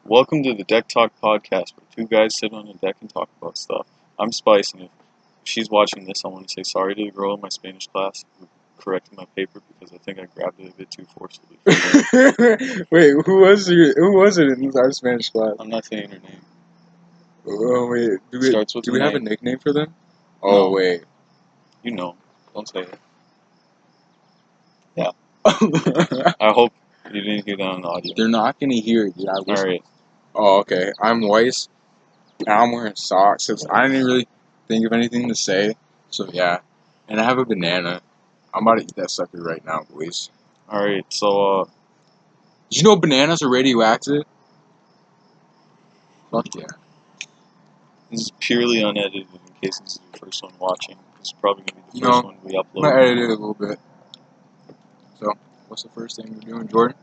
Welcome to the Deck Talk podcast, where two guys sit on a deck and talk about stuff. I'm Spice, and if she's watching this, I want to say sorry to the girl in my Spanish class who corrected my paper because I think I grabbed it a bit too forcefully. Wait, who was it in our Spanish class? I'm not saying her name. Oh wait, Starts with do a we have a name. nickname for them? No. Oh wait. You know. Don't say it. Yeah. I hope you didn't hear that on the audio. They're not gonna hear it, dude. Alright. Oh, okay. I'm Weiss, and I'm wearing socks because I didn't really think of anything to say. So yeah, and I have a banana. I'm about to eat that sucker right now, boys. Alright, so, Did you know bananas are radioactive? Fuck yeah. this is purely unedited in case this is your first one watching. This is probably going to be the You first know, one we I'm upload. gonna edit it a little bit. So, what's the first thing we're doing, Jordan?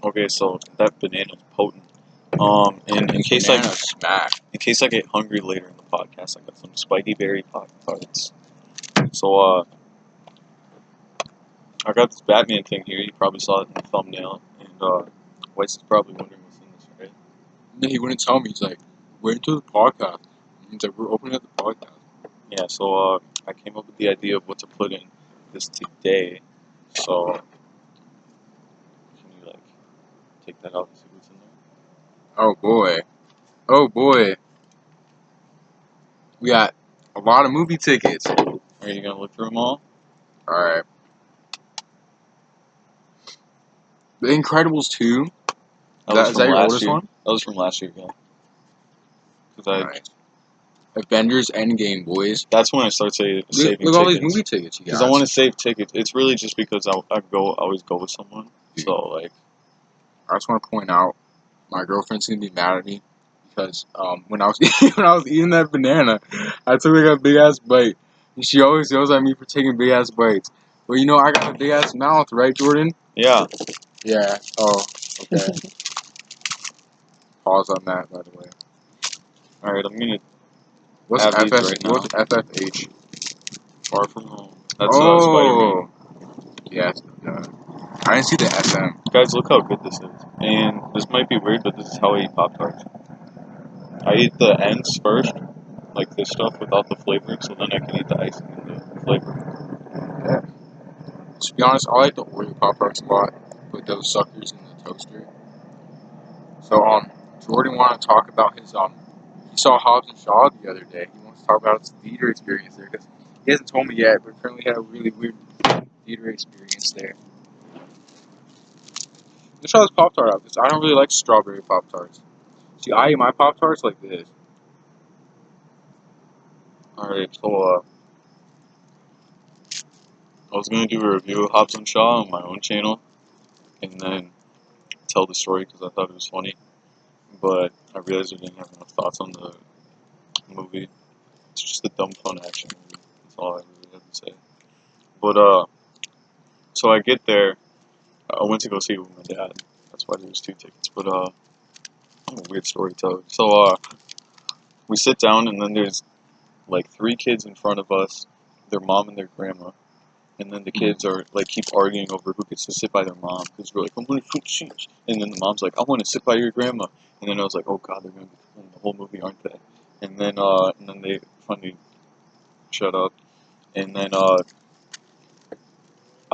Okay, so that banana's potent. And in case Banana smack. I get hungry later in the podcast, I got some spiky berry pop tarts. So I got this Batman thing here. You probably saw it in the thumbnail, and Weiss is probably wondering what's in this, right? No, he wouldn't tell me. He's like, wait until the podcast. He's like, we're opening up the podcast. Yeah. So I came up with the idea of what to put in this today. So can you like take that out and see what's in there? Oh boy. Oh boy. We got a lot of movie tickets. Are you gonna look through them all? Alright. The Incredibles 2. Is that your oldest year. one? That was from last year, yeah. Because Nice. Avengers Endgame, boys. that's when I start saving Look at all these tickets. movie tickets you got. Because I want to save tickets. It's really just because I always go with someone. Dude. So like, I just want to point out, my girlfriend's gonna be mad at me because when I was when I was eating that banana, I took like a big ass bite, and she always yells at me for taking big ass bites. But you know, I got a big ass mouth, right, Jordan? yeah. Yeah. Oh, okay. Pause on that, by the way. All right, I'm gonna What's have these FF? right now. What's FFH? Far from home. That's Oh. Spider-Man. Yeah. I didn't see the SM. Guys, look how good this is. And this might be weird, but this is how I eat Pop Tarts. I eat the ends first, like this stuff without the flavoring, so then I can eat the icing and the flavor. Yeah. To be honest, I like the Oreo Pop Tarts a lot. Put those suckers in the toaster. So Jordan wanted to talk about his he saw Hobbs and Shaw the other day. He wants to talk about his theater experience there because he hasn't told me yet, but apparently had a really weird theater experience there. Let's try this Pop Tart out because I don't really like strawberry Pop Tarts. See, I eat my Pop Tarts like this. Alright, so I was gonna do a review of Hobbs and Shaw on my own channel, and then tell the story because I thought it was funny, but I realized I didn't have enough thoughts on the movie. It's just a dumb fun action movie. That's all I really have to say. But so I get there. I went to go see it with my dad. That's why there was two tickets. But I'm a weird storyteller. So we sit down, and then there's like three kids in front of us, their mom and their grandma, and then the kids are like keep arguing over who gets to sit by their mom because we're like, I want to sit seats, and then the mom's like, I want to sit by your grandma, and then I was like, oh god, they're gonna be in the whole movie, aren't they? And then they finally shut up, and then I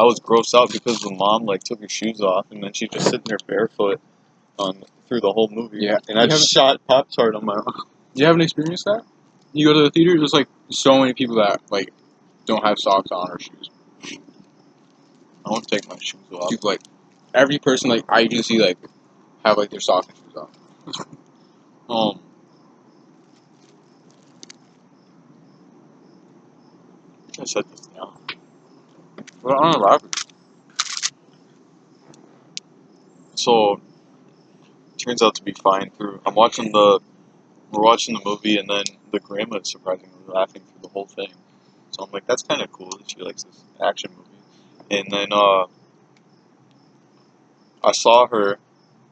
was grossed out because the mom like took her shoes off, and then she's just sitting there barefoot on through the whole movie. Yeah. And I just shot Pop Tart on my arm. You haven't experienced that? You go to the theater, there's like so many people that like don't have socks on or shoes. I won't take my shoes off. Dude, like every person like I usually see like have like their socks and shoes on. I shut this down. Well, I'm laughing. So turns out to be fine through. We're watching the movie, and then the grandma is surprisingly laughing through the whole thing. So I'm like, that's kind of cool that she likes this action movie. And then I saw her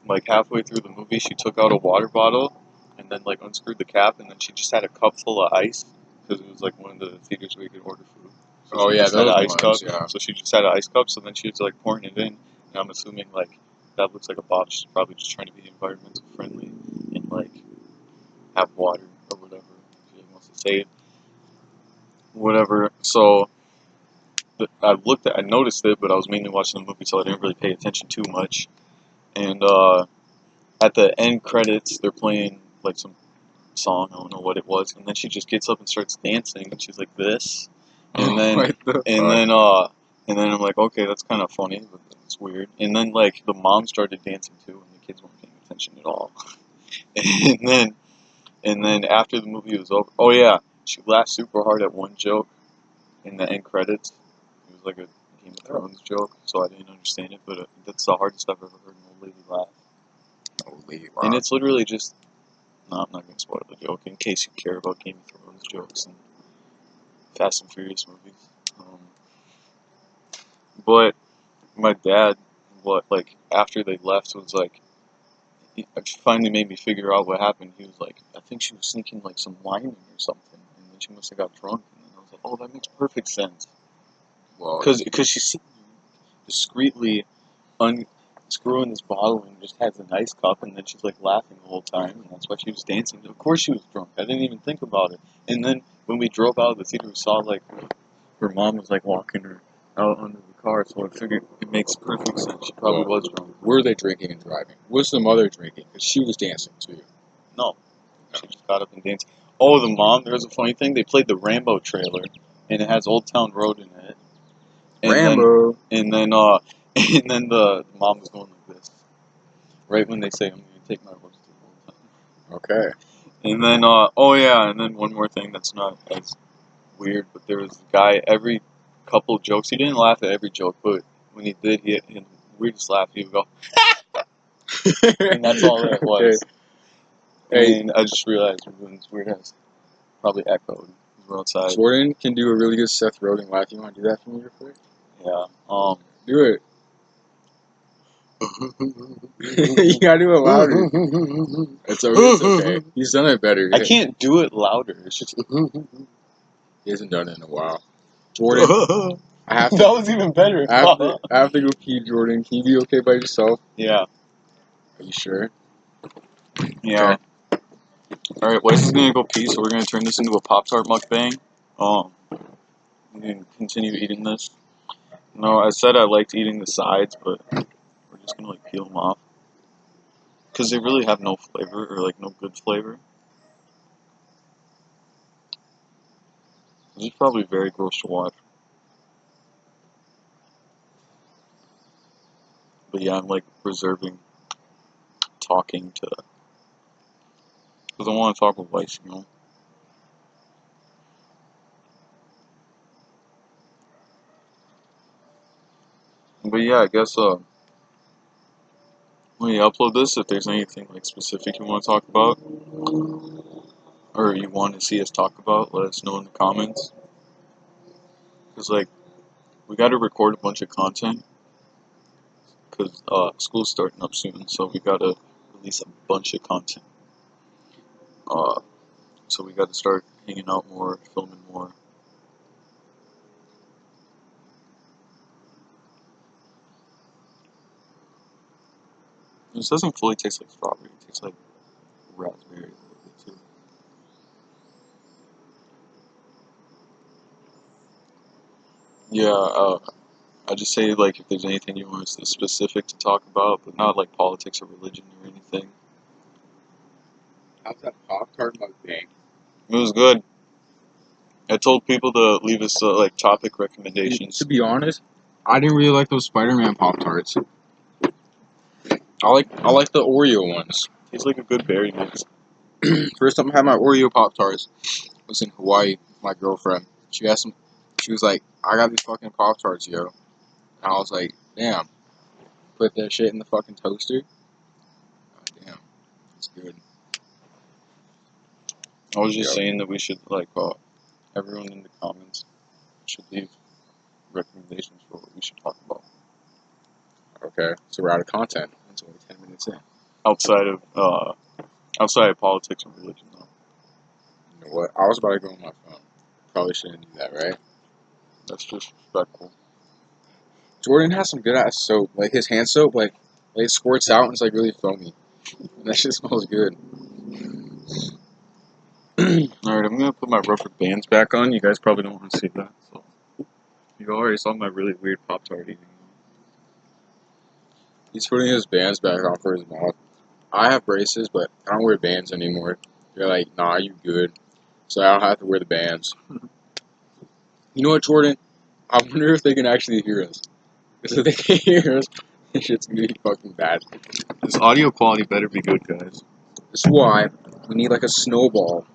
like halfway through the movie. She took out a water bottle and then like unscrewed the cap, and then she just had a cup full of ice because it was like one of the theaters where you could order food. So Oh she yeah, just had those an ice ones. cup. Yeah. So she just had an ice cup. So then she was like pouring it in, and I'm assuming like that looks like a bot. She's probably just trying to be environmental friendly and like have water or whatever she wants to save, whatever. So I noticed it, but I was mainly watching the movie, so I didn't really pay attention too much. And at the end credits, they're playing like some song. I don't know what it was, and then she just gets up and starts dancing, and she's like this, and then What the and fuck? then and then I'm like, okay, that's kind of funny, but it's weird. And then like the mom started dancing too, and the kids weren't paying attention at all. And then after the movie was over, oh yeah, she laughed super hard at one joke in the end credits. It was like a Game of Thrones joke, so I didn't understand it, but that's the hardest I've ever heard an old lady laugh. Holy And wow. it's literally just, no, I'm not going to spoil the joke in case you care about Game of Thrones jokes and Fast and Furious movies. But my dad, after they left, was like, he finally made me figure out what happened. He was like, I think she was sneaking like some wine in or something, and then she must have got drunk. And then I was like, oh, that makes perfect sense. Well, Because she's discreetly unscrewing this bottle and just has a nice cup, and then she's like laughing the whole time, and that's why she was dancing. Of course she was drunk. I didn't even think about it. And then when we drove out of the theater, we saw like her mom was like walking her out under the car, so I figured it makes perfect sense. She probably well, was drunk. were they drinking and driving? Was the mother drinking? Because she was dancing too. No, she just got up and danced. Oh, the mom. There was a funny thing. They played the Rambo trailer, and it has Old Town Road in it. And Rambo. then and then the mom was going like this. Right when they say, "I'm going to take my horse to the Old Town." Okay. And then, oh yeah, and then one more thing that's not as weird, but there was a guy, every couple jokes, he didn't laugh at every joke, but when he did, he had the weirdest laugh. He would go, and that's all that it was. Hey, And I just realized we're doing this weird ass, probably echoed. We're outside. Jordan can do a really good Seth Rogen laugh. You want to do that for me real quick? Yeah. Do it. You gotta do it louder. It's okay. He's done it better. I can't do it louder. It's just. He hasn't done it in a while. Jordan, I have to. That was even better. I have to go pee, Jordan. Can you be okay by yourself? Yeah. Are you sure? Yeah. Okay. All right. Wes is gonna go pee, so we're gonna turn this into a Pop-Tart mukbang. We can continue eating this. No, I said I liked eating the sides, but we're just gonna like peel them off because they really have no flavor or like no good flavor. This is probably very gross to watch. But yeah, I'm like reserving talking to because I want to talk with Weiss, you know. But yeah, I guess when you upload this, if there's anything like specific you want to talk about or you want to see us talk about, let us know in the comments. Because like we got to record a bunch of content because school's starting up soon, so we got to release a bunch of content. Uh, so we got to start hanging out more, filming more. This doesn't fully taste like strawberry. It tastes like raspberry a little bit too. Yeah, I just say like if there's anything you want us to specific to talk about, but not like politics or religion or anything. How's that Pop-Tart mukbang? It was good. I told people to leave us like topic recommendations. To be honest, I didn't really like those Spider-Man Pop-Tarts. I like the Oreo ones. Tastes like a good berry mix. First time I had my Oreo Pop-Tarts was in Hawaii with my girlfriend. She asked me, she was like, I got these fucking Pop-Tarts, yo. And I was like, damn. Put that shit in the fucking toaster. God damn. It's good. I was just Yep. saying that we should like everyone in the comments should leave recommendations for what we should talk about Okay. So we're out of content. It's only 10 minutes in. outside of politics and religion though. You know what? I was about to go on my phone. Probably shouldn't do that, right? That's disrespectful. Jordan has some good ass soap. Like his hand soap, like It squirts out and it's like really foamy. And that shit smells good. Alright, I'm gonna put my rubber bands back on. You guys probably don't want to see that. So you already saw my really weird Pop-Tart eating. He's putting his bands back on for his mouth. I have braces, but I don't wear bands anymore. They're like, nah, you good. So I don't have to wear the bands. You know what, Jordan? I wonder if they can actually hear us. Because if they can hear us, this shit's gonna be fucking bad. This audio quality better be good, guys. That's why we need like a snowball.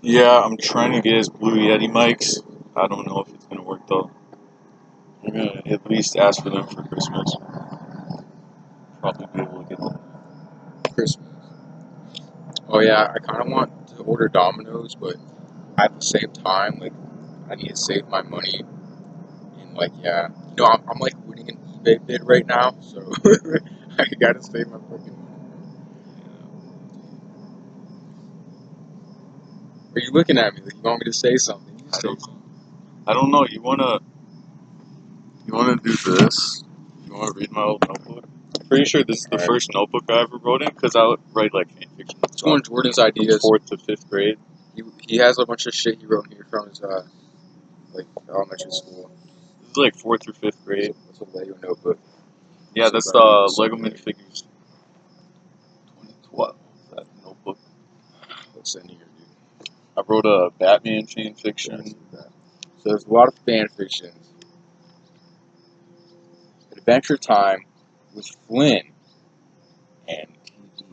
Yeah, I'm trying to get his Blue Yeti mics. I don't know if it's gonna work though. I'm gonna at least ask for them for Christmas. Probably be able to get them. Christmas. Oh yeah, I kind of want to order Domino's, but at the same time, like, I need to save my money. And like, yeah, I'm like winning an eBay bid right now, so I gotta save my fucking money. Are you looking at me like you want me to say something? You say something. I don't know. You wanna do this? You wanna read my old notebook? I'm pretty sure this is the first notebook I ever wrote in because I would write like fan fiction. It's one of Jordan's ideas. From 4th to 5th grade. He has a bunch of shit he wrote here from his like elementary school. This is like 4th or 5th grade. It's a Lego notebook. Yeah, that's the Lego minifigures 2012. That notebook. What's in here, dude? I wrote a Batman fan fiction. So there's a lot of fan fictions. Adventure Time with Flynn and PD.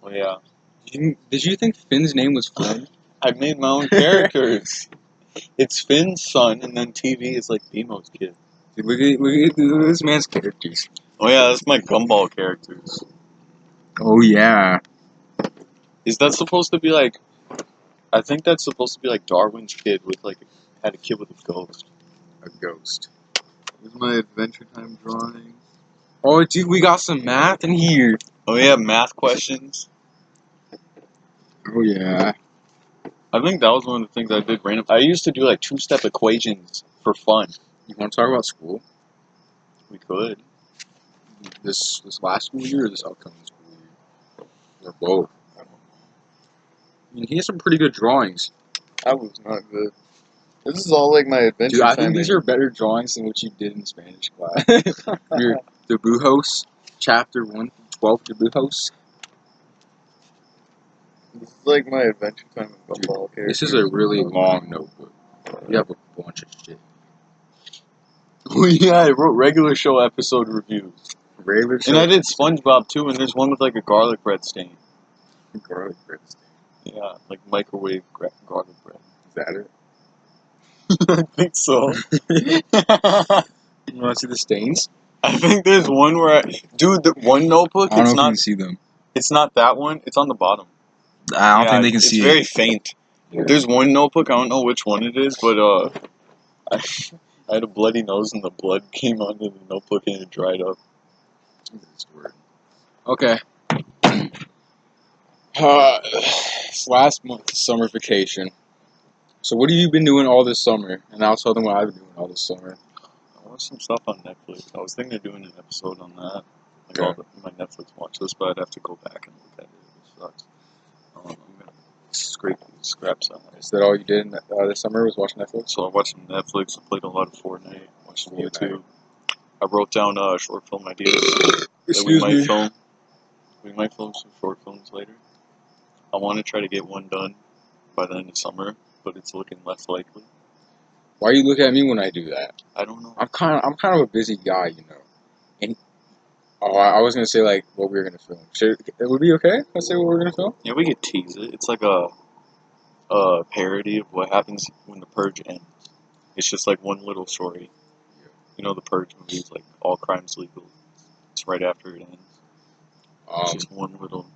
Oh yeah. Did you think Finn's name was Flynn? I made my own characters. It's Finn's son, and then TV is like Nemo's kid. Dude, look at this man's characters. Oh yeah, that's my Gumball characters. Oh yeah. Is that supposed to be like? I think that's supposed to be like Darwin's kid with like had a kid with a ghost. A ghost. Here's my Adventure Time drawing. Oh dude, we got some math in here. Oh yeah, math questions. Oh yeah. I think that was one of the things I did random. I used to do like 2-step equations for fun. You want to talk about school? We could. This last school year or this upcoming school year? Or both? I don't know. I mean, he has some pretty good drawings. That was not good. This is all like my Adventure Dude, Time. I think these are better drawings than what you did in Spanish class. Your Dibujos, chapter 1 through 12 Dibujos. This is like my Adventure Time with Gumball characters. This is a really long notebook. You have a bunch of shit. Oh yeah, I wrote regular show episode reviews. Regular show. And I did SpongeBob too, and there's one with like a garlic bread stain. Garlic bread stain. Yeah, like microwave garlic bread. Is that it? I think so. You want to see the stains? I think there's one where dude, the one notebook, I don't know it's if not you can see them. it's not that one, it's on the bottom. I don't think they can see it. It's very faint. Yeah. There's one notebook, I don't know which one it is, but I had a bloody nose and the blood came onto the notebook and it dried up. Okay. It's last month, summer vacation. So what have you been doing all this summer? And I'll tell them what I've been doing all this summer. I watched some stuff on Netflix. I was thinking of doing an episode on that. Like Okay. all my Netflix watch list, but I'd have to go back and look at it. It sucks. I'm gonna scrape these scraps out. Is that all you did this summer was watch Netflix? So I watched some Netflix. I played a lot of Fortnite. Watched some Fortnite. YouTube. I wrote down short film ideas that we Excuse might me. film. We might film some short films later. I want to try to get one done by the end of summer, but it's looking less likely. Why you look at me when I do that? I don't know. I'm kind of a busy guy, you know. And I was gonna say like what we were gonna film. It would be okay? Let's say what we're gonna film. Yeah, we could tease it. It's like a parody of what happens when the Purge ends. It's just like one little story. You know the Purge movies, like all crimes legal. It's right after it ends. It's just one little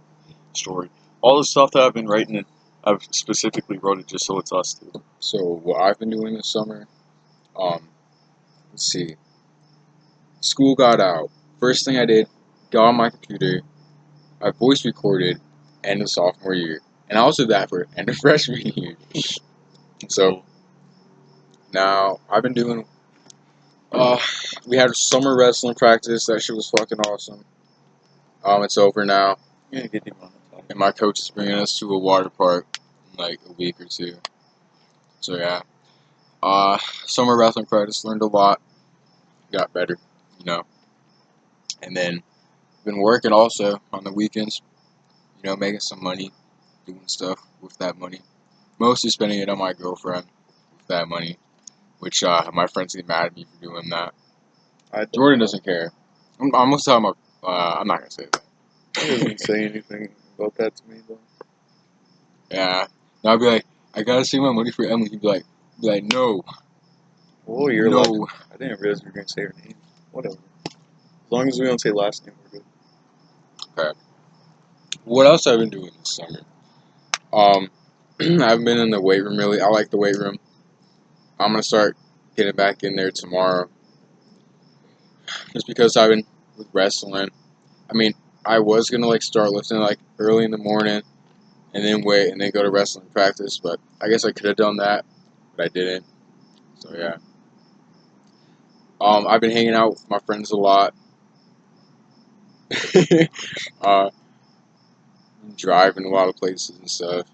story. All the stuff that I've been writing, I've specifically wrote it just so it's us two. So what I've been doing this summer, let's see. School got out. First thing I did, got on my computer. I voice recorded end of sophomore year, and I also did that for end of freshman year. So now I've been doing We had summer wrestling practice. That shit was fucking awesome. It's over now, You're gonna get him on the and my coach is bringing us to a water park in like a week or two. So yeah, summer wrestling practice, learned a lot, got better, you know, and then been working also on the weekends, you know, making some money, doing stuff with that money, mostly spending it on my girlfriend with that money, which my friends get mad at me for doing that. Jordan doesn't care. I'm gonna tell him. I'm not gonna say that. He doesn't say anything about that to me though. Yeah. And I'll be like, I gotta save my money for Emily. He'd be like, no, Oh, you're no. allowed. I didn't realize you were gonna say her name. Whatever. As long as we don't say last name, we're good. Okay. What else have I been doing this summer? I've been in the weight room really. I like the weight room. I'm gonna start getting back in there tomorrow. Just because I've been with wrestling. I mean, I was gonna like start lifting like early in the morning and then wait and then go to wrestling practice, but I guess I could have done that, but I didn't. So yeah. I've been hanging out with my friends a lot. uh, Driving a lot of places and stuff.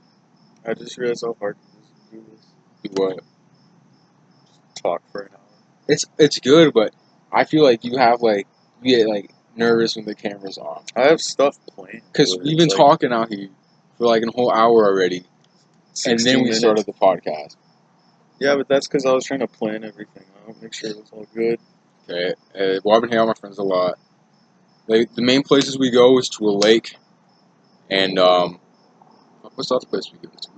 I just realized how hard it is to do this. Do what? Talk for an hour. It's good, but I feel like you get like nervous when the camera's on. I have stuff planned. Because but we've it's been talking out here for like a whole hour already, and 16 then we minutes. started the podcast. Yeah, but that's because I was trying to plan everything out, make sure it was all good. Okay. Well, I've been hanging out with my friends a lot. The main places we go is to a lake, and what's the other place we go to?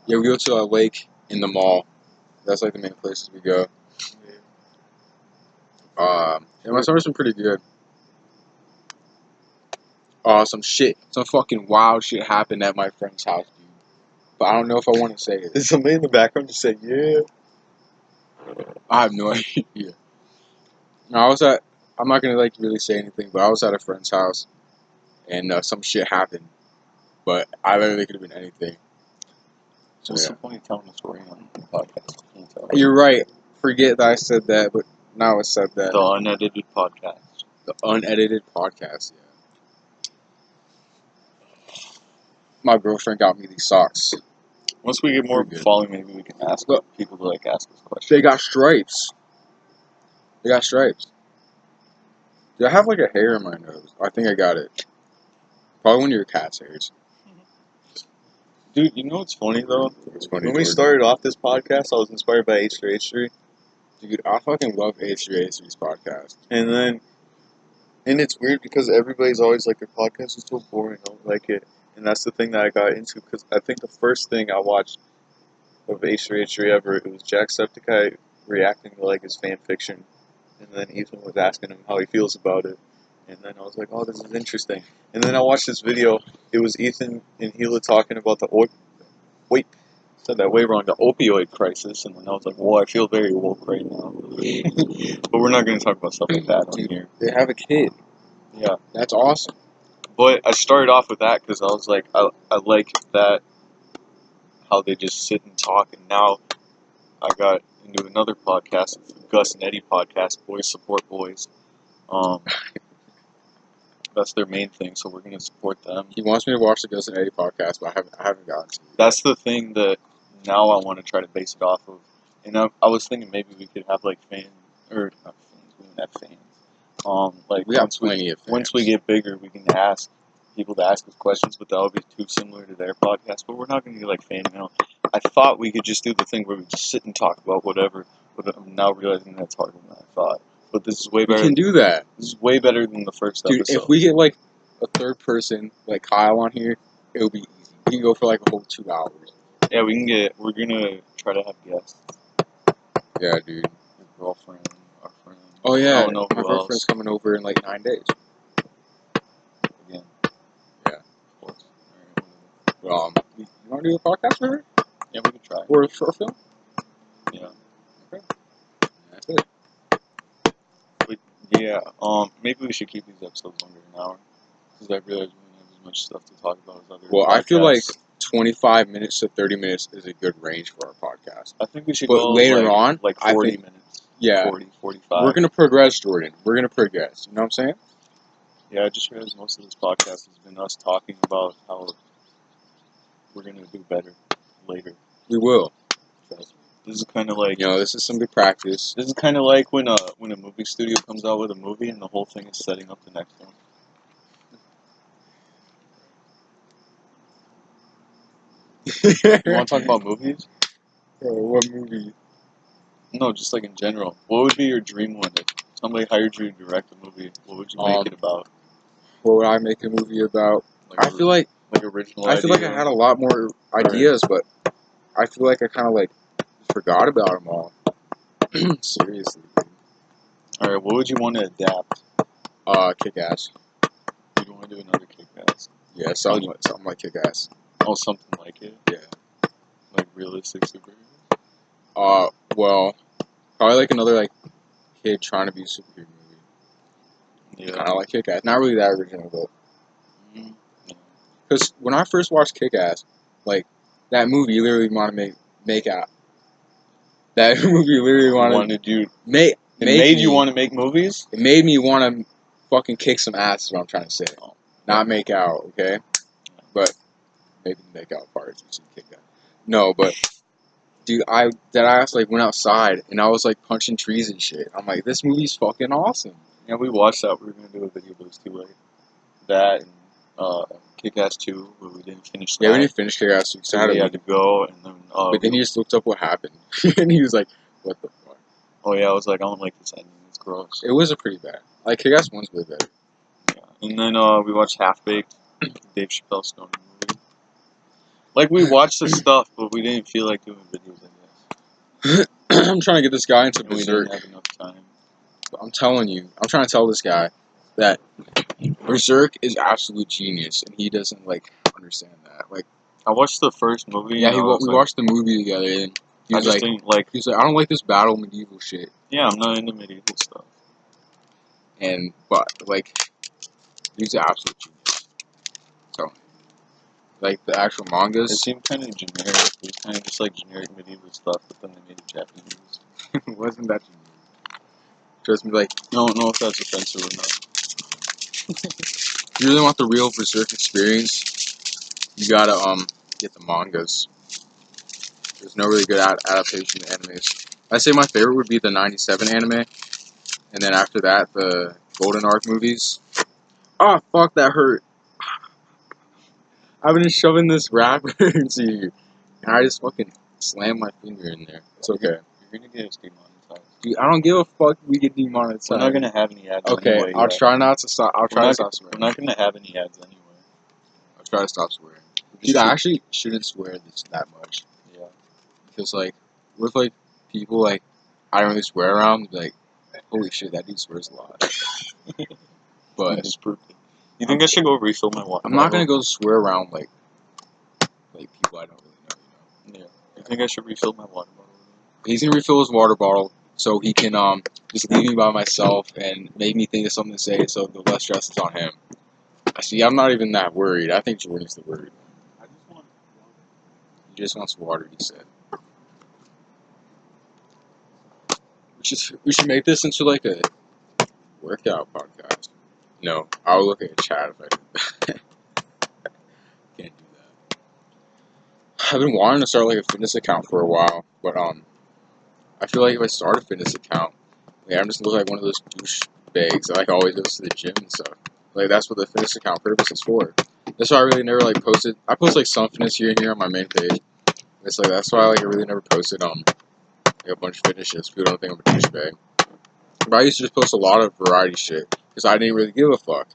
Yeah, we go to a lake in the mall. That's like the main places we go. And my summer's been pretty good. Some fucking wild shit happened at my friend's house, dude. But I don't know if I want to say it. Is somebody in the background just saying, yeah? I have no idea. No, I'm not gonna like really say anything, but I was at a friend's house, and some shit happened. But I literally could have been anything. So What's yeah. the point of telling a story on the podcast? You can't tell. You're right. Forget that I said that, but now I said that. The unedited podcast. The unedited podcast, yeah. My girlfriend got me these socks. Once we get more of a following, maybe we can ask people to like ask us questions. They got stripes. Dude, I have like a hair in my nose. I think I got it. Probably one of your cat's hairs. Dude, you know what's funny though? It's funny. When we started off this podcast, I was inspired by H3H3. Dude, I fucking love H3H3's podcast. And it's weird because everybody's always like, your podcast is so boring, I don't like it. And that's the thing that I got into, because I think the first thing I watched of H3H3 ever, it was Jacksepticeye reacting to like his fan fiction. And then Ethan was asking him how he feels about it. And then I was like, oh, this is interesting. And then I watched this video. It was Ethan and Gila talking about the said that way wrong, the opioid crisis. And then I was like, whoa, I feel very woke right now. But we're not going to talk about stuff like that on here. They have a kid. Yeah. That's awesome. But I started off with that because I was like, I like that, how they just sit and talk. And now I got into another podcast, Gus and Eddie podcast, Boys Support Boys. That's their main thing, so we're gonna support them. He wants me to watch the Gus and Eddie podcast, but I haven't gotten to it. That's the thing that now I want to try to base it off of. And I was thinking maybe we could have like fans, or not fans, we don't have fans. Like We have plenty of fans. Once we get bigger, we can ask people to ask us questions, but that would be too similar to their podcast. But we're not gonna do like fan mail. I thought we could just do the thing where we just sit and talk about whatever, but I'm now realizing that's harder than I thought. But this is way better. We can do that. This is way better than the first Dude, episode. if we get like a third person, like Kyle on here, it'll be easy. We can go for like a whole 2 hours. Yeah, we're gonna try to have guests. Yeah, dude. Your girlfriend, our friend. Oh yeah, I don't know my who girlfriend's else. coming over in like 9 days. Again. Yeah. Of course. Alright, You want to do a podcast with her? yeah, we could try. Or a short film? Yeah. Okay. That's it. But yeah, maybe we should keep these episodes under an hour. Because I realize we don't have as much stuff to talk about as other podcasts. I feel like 25 minutes to 30 minutes is a good range for our podcast. I think we should But go later on, like I 40 think- minutes. Yeah. 40, 45. We're gonna progress, Jordan. We're gonna progress. You know what I'm saying? Yeah, I just realized most of this podcast has been us talking about how we're gonna do better later. We will. Trust me. This is kind of like This is some good practice. this is kind of like when a movie studio comes out with a movie and the whole thing is setting up the next one. You want to talk about movies? What movie? No, just like in general. What would be your dream one if somebody hired you to direct a movie? What would you make it about? What would I make a movie about? I feel like original. I had a lot more ideas, but I feel like I kind of like forgot about them all. Seriously. All right, what would you want to adapt? Kick-Ass. You'd want to do another Kick-Ass? Yeah, something like Kick-Ass. Oh, something like it? Yeah. Like realistic superheroes? Well, probably like another like kid trying to be a superhero movie. Yeah. Kind of like Kick-Ass. Not really that original though. Mm-hmm. Because when I first watched Kick-Ass, like that movie literally wanted to make out. That movie literally wanted you. It made you want to make movies? It made me want to fucking kick some ass. Is what I'm trying to say. Oh. Not make out, okay? But maybe the make out part is kick out. No, but dude, that ass like went outside and I was like punching trees and shit. I'm like, this movie's fucking awesome. Yeah, we watched that. We were gonna do a video, but it was too late. That and Kick-Ass 2, but we didn't finish that. Yeah, we didn't finish Kick-Ass 2. So we had to go, and then. But then he just looked up what happened, and he was like, "What the fuck?" Oh yeah, I was like, I don't like this ending. It's gross. It was a pretty bad. Like Kick-Ass 1's way better. Yeah, and then we watched Half Baked, Dave Chappelle Stoner movie. Like we watched the stuff, but we didn't feel like doing videos. I guess. I'm trying to get this guy into And we Berserk. didn't have enough time. I'm telling you, I'm trying to tell this guy that Berserk is absolute genius, and he doesn't like understand that. Like, I watched the first movie. yeah, we watched the movie together, and he was like, I don't like this battle medieval shit. Yeah, I'm not into medieval stuff. But like, he's an absolute genius. So, like the actual mangas, it seemed kind of generic. It was kind of just like generic medieval stuff, but then they made it Japanese. It wasn't that generic. Trust me, like, I don't know if that's offensive or not. If you really want the real Berserk experience, you gotta get the mangas. There's no really good adaptation to animes. I'd say my favorite would be the '97 anime, and then after that, the Golden Arc movies. Oh fuck, that hurt. I've been shoving this wrapper into you, and I just fucking slammed my finger in there. It's okay. You're gonna get us demonetized. Dude, I don't give a fuck if we get demonetized. We're not gonna have any ads okay, anyway. I'll try not to stop. I'll try to stop We're swearing. not gonna have any ads anyway. I'll try to stop swearing. Dude, I actually shouldn't swear that much. Yeah. Because, like, with, like, people, like, I don't really swear around, like, holy shit, that dude swears a lot. But you think I should go refill my water? I'm not gonna go swear around, like people I don't really know, Yeah. You think I should refill my water bottle? He's gonna refill his water bottle so he can, just leave me by myself and make me think of something to say so the less stress is on him. See, I'm not even that worried. I think Jordan's the worried one. I just want water. He just wants water, he said. We should make this into, like, a workout podcast. No, I'll look at the chat if I do that. Can't do that. I've been wanting to start like a fitness account for a while, but I feel like if I start a fitness account, like, I'm just gonna look like one of those douchebags that like always goes to the gym and stuff. Like that's what the fitness account purpose is for. That's why I really never like posted. I post like some fitness here and here on my main page. It's like that's why like I really never posted like a bunch of fitness shit. People don't think I'm a douchebag. But I used to just post a lot of variety shit because I didn't really give a fuck,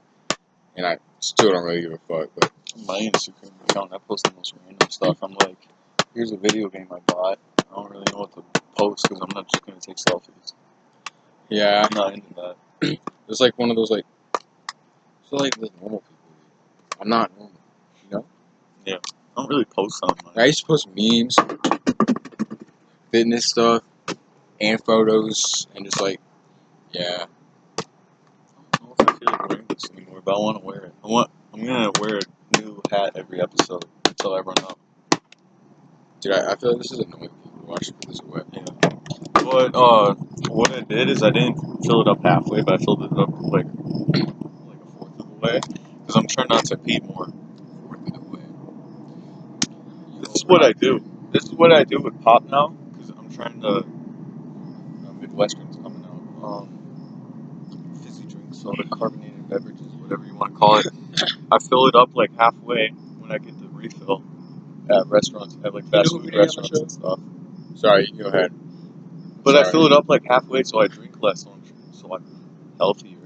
and I still don't really give a fuck. But my Instagram account, I post the most random stuff. I'm like, here's a video game I bought. I don't really know what to post because I'm not just gonna take selfies. yeah, I'm not into that. It's like one of those like, it's like the normal people. I'm not normal, you know. Yeah, I don't really post on mine. I used to post memes, fitness stuff, and photos, and just like, yeah. I don't know if I feel like wearing this anymore, but I want to wear it. I'm gonna wear a new hat every episode until I run out. Dude, I feel like this is annoying people watching this away. Yeah. But what I did is I didn't fill it up halfway, but I filled it up like a fourth of the way because I'm trying not to pee more. Fourth of the way. This is what I do. This is what I do with pop now because I'm trying to. Midwestern's coming out. Fizzy drinks, soda, carbonated beverages, whatever you want to call it. I fill it up like halfway when I get the refill at restaurants, at like fast food restaurants and stuff. Sorry, go ahead. But I Sorry. fill it up like halfway so I drink less, so I'm healthier.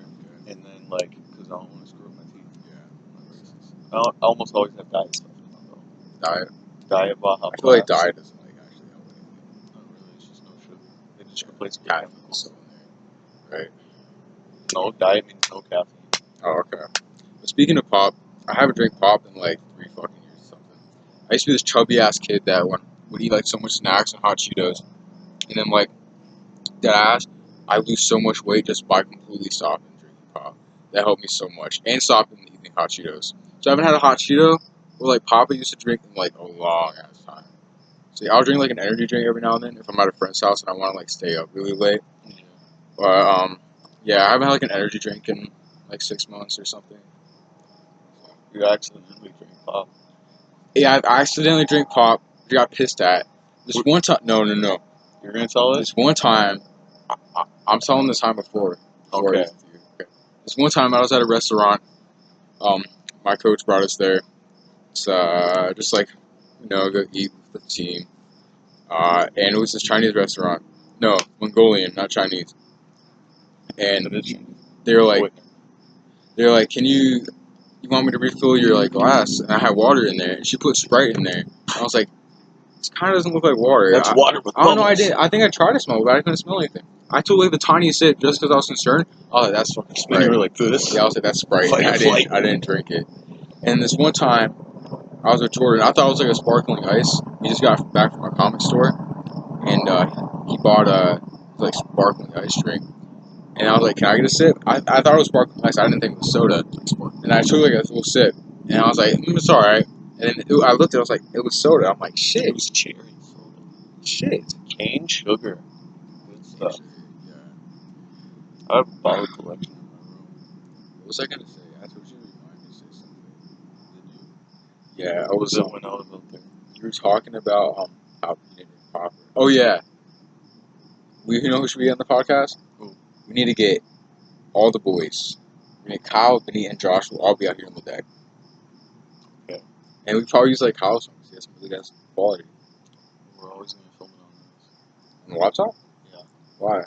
And then like, because I don't want to screw up my teeth. Yeah. I almost always have diet stuff in my though. Diet Baja I feel like Blast. diet doesn't like actually help anything. Not really, it's just no sugar. They just replace it with Caffeine chemicals. still in there, right? No, diet means no caffeine. Oh, okay. But speaking of pop, I haven't drank pop in like 3 fucking years or something. I used to be this chubby ass kid that would eat like so much snacks and hot Cheetos, and then like that ass, I lose so much weight just by completely stopping drinking pop. That helped me so much, and stopping eating hot Cheetos. So I haven't had a hot Cheeto or like pop I used to drink in like a long ass time. So yeah, I'll drink like an energy drink every now and then if I'm at a friend's house and I want to like stay up really late. But yeah, I haven't had like an energy drink in like 6 months or something. You accidentally drink pop. Yeah, I accidentally drank pop. I got pissed at. This one time, no. You're gonna tell This us? one time, I'm telling this time before. Okay. This one time I was at a restaurant. My coach brought us there. It's just like, go eat with the team. And it was this Chinese restaurant. No, Mongolian, not Chinese. And they were like, can you want me to refill your like glass? And I had water in there. And she put Sprite in there. And I was like, this kind of doesn't look like water. That's water with I don't know. bubbles. I think I tried to smell it, but I couldn't smell anything. I took like the tiniest sip just because I was concerned. I was like, that's fucking And Sprite. you were like this. Yeah, I was like, that's Sprite. Fight And or flight. I didn't drink it. And this one time, I was with Jordan. I thought it was like a sparkling ice. He just got back from a comic store, and he bought a like sparkling ice drink. And I was like, can I get a sip? I thought it was sparkling ice. I didn't think it was soda. And I took like a little sip, and I was like, it's all right. And then I looked at it, I was like, it was soda. I'm like, shit. It was cherry soda. Shit. Cane sugar. Good stuff. Yeah. I have a bottle collection in my room. What was I gonna say? I told you to remind me to say something. Did you? Yeah, What was it when I was out there? You were talking about how you didn't drink pop. Oh yeah. You know who should be on the podcast? Who? We need to get all the boys. We need Kyle, Vinny, and Josh will all be out here on the deck. Okay. And we probably use like Kyle's phone because he has some really nice quality. We're always gonna film it on this. On the laptop? Yeah. Why?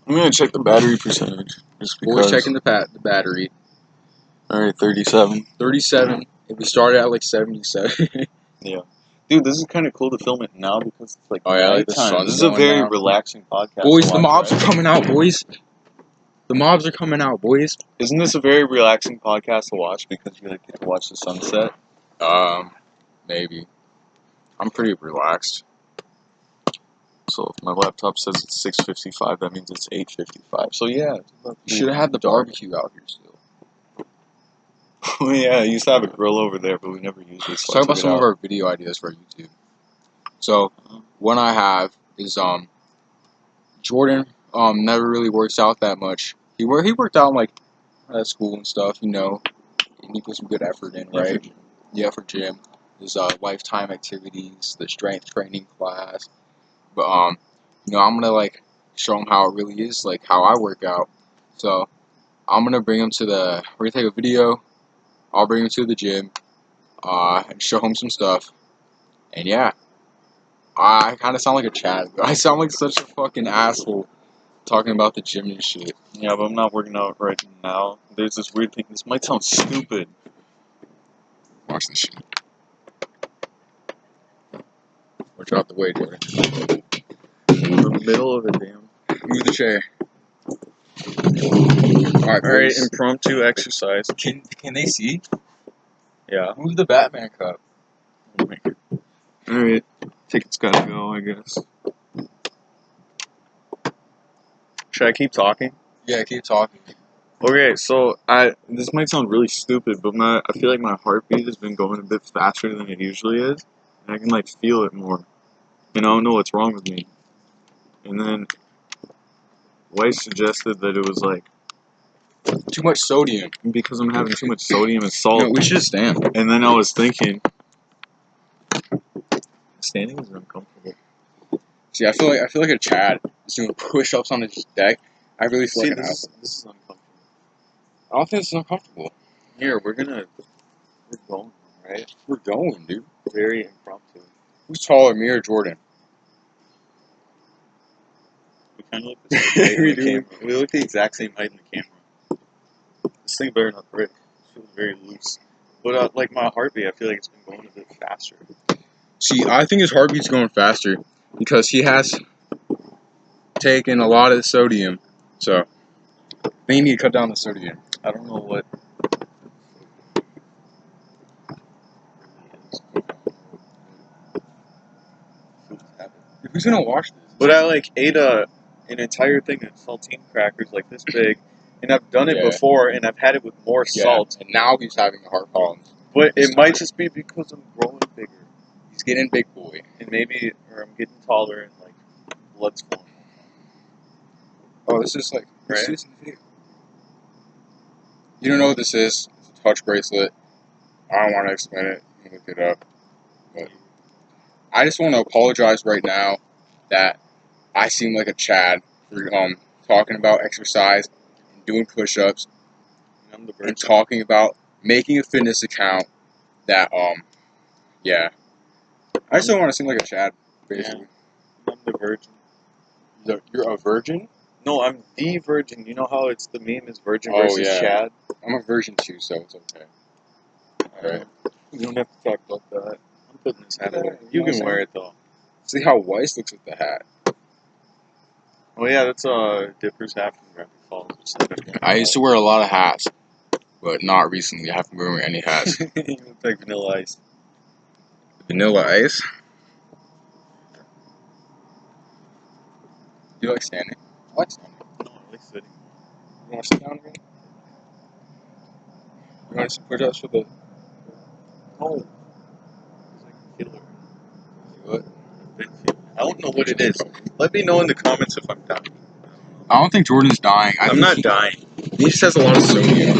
I'm gonna check the battery percentage. Just because. Boys checking the battery. Alright, 37. 37. If we started at like 77. Yeah. Dude, this is kind of cool to film it now because it's like like the nighttime. sun's This is a going very down. relaxing podcast. Boys, to the watch, mobs right? are coming out, boys. The mobs are coming out, boys. Isn't this a very relaxing podcast to watch because you like, get to watch the sunset? Maybe. I'm pretty relaxed. So if my laptop says it's 6:55, that means it's 8:55. So yeah. You should have had the barbecue out here still. Yeah, I used to have a grill over there, but we never used it. Let's talk about some of our video ideas for YouTube. So, one I have is Jordan never really works out that much. He worked out like at school and stuff, and he put some good effort in, right? Yeah, for gym. There's lifetime activities, the strength training class. But I'm gonna like show him how it really is, like how I work out. So I'm gonna bring him we're gonna take a video. I'll bring him to the gym, and show him some stuff. And yeah, I kind of sound like a Chad. I sound like such a fucking asshole talking about the gym and shit. Yeah, but I'm not working out right now. There's this weird thing. This might sound stupid. Watch this shit. Watch out the way, Jordan. In the middle of a damn. Move the chair. Alright, impromptu exercise. Can they see? Yeah. Move the Batman cup. Alright, ticket's gotta go, I guess. Should I keep talking? Yeah, keep talking. Okay, so this might sound really stupid, but I feel like my heartbeat has been going a bit faster than it usually is, and I can like feel it more. And I don't know what's wrong with me. And then Weiss suggested that it was like Too much sodium. because I'm having too much sodium and salt. No, we should stand. And then I was thinking, standing is uncomfortable. See, I feel like a Chad is doing push-ups on his deck. I really feel See, like an this asshole. is uncomfortable. I don't think this is uncomfortable. Here, we're going, right? We're going, dude. Very impromptu. Who's taller, me or Jordan? We kind of look the same height We in the do. camera. We look the exact same height in the camera. This thing better not break. It feels very loose. But like my heartbeat, I feel like it's been going a bit faster. See, I think his heartbeat's going faster because he has taken a lot of the sodium. So, they need to cut down the sodium. I don't know what. Who's gonna watch this? But I like ate an entire thing of saltine crackers like this big, and I've done it Yeah. before, and I've had it with more salt. And now he's having a heart problem. But it might just be because I'm growing bigger, He's getting big boy. and maybe, or I'm getting taller, and like blood's flowing. Oh, this is like Right. this is new. You don't know what this is? It's a touch bracelet. I don't want to explain it. You can look it up. But I just want to apologize right now that I seem like a Chad for talking about exercise and doing push-ups I'm the and virgin. talking about making a fitness account that yeah. I just don't want to seem like a Chad, basically. I'm the virgin. You're a virgin? No, I'm the virgin. You know how it's the meme is virgin Oh, versus yeah. Chad? I'm a virgin too, so it's okay. Alright. We don't have to talk about that. I'm putting this hat Yeah, away. you You know can what I'm wear it though. See how Weiss looks with the hat. Oh yeah, that's Dipper's hat from Rapid Falls. I used to wear a lot of hats, but not recently. I haven't been wearing any hats. You look like Vanilla Ice. Vanilla Ice? Do you like standing? I like standing. No, I like sitting. You want to sit down again? You want to put us for the... No. It's like a killer. What? I don't know what it is. Let me know in the comments if I'm dying. I don't think Jordan's dying. I'm not dying. He just has a lot of sodium.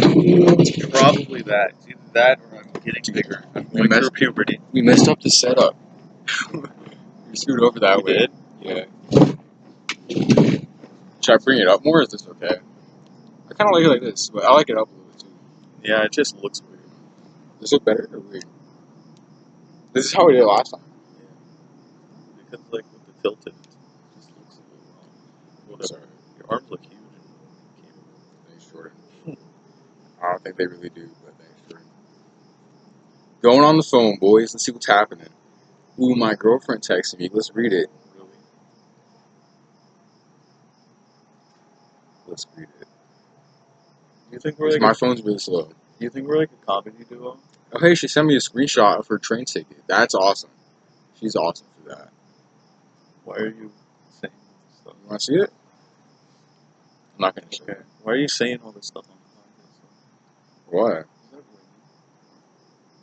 It's probably that. It's either that or I'm getting bigger. I'm going through puberty. We messed up the setup. We screwed over that We way. did? Yeah. Should I bring it up more, or is this okay? I kind of like it like this, but I like it up a little bit too. Yeah, it just looks weird. Does it look better or weird? This is how we did it last time. Because like with the tilted, it just looks a little wrong. Whatever. Sorry. Your arms look huge. Thanks, Jordan. I don't think they really do, but thanks, Jordan. Going on the phone, boys. Let's see what's happening. Ooh, my girlfriend texted me. Let's read it. Really. Let's read it. Do you think we're like My phone's really slow. Do you think we're like a comedy duo? Oh, hey, she sent me a screenshot of her train ticket. That's awesome. She's awesome for that. Why are you saying all this stuff? You want to see it? I'm not going to show Okay. it. Why are you saying all this stuff on the podcast? What? Is that raining?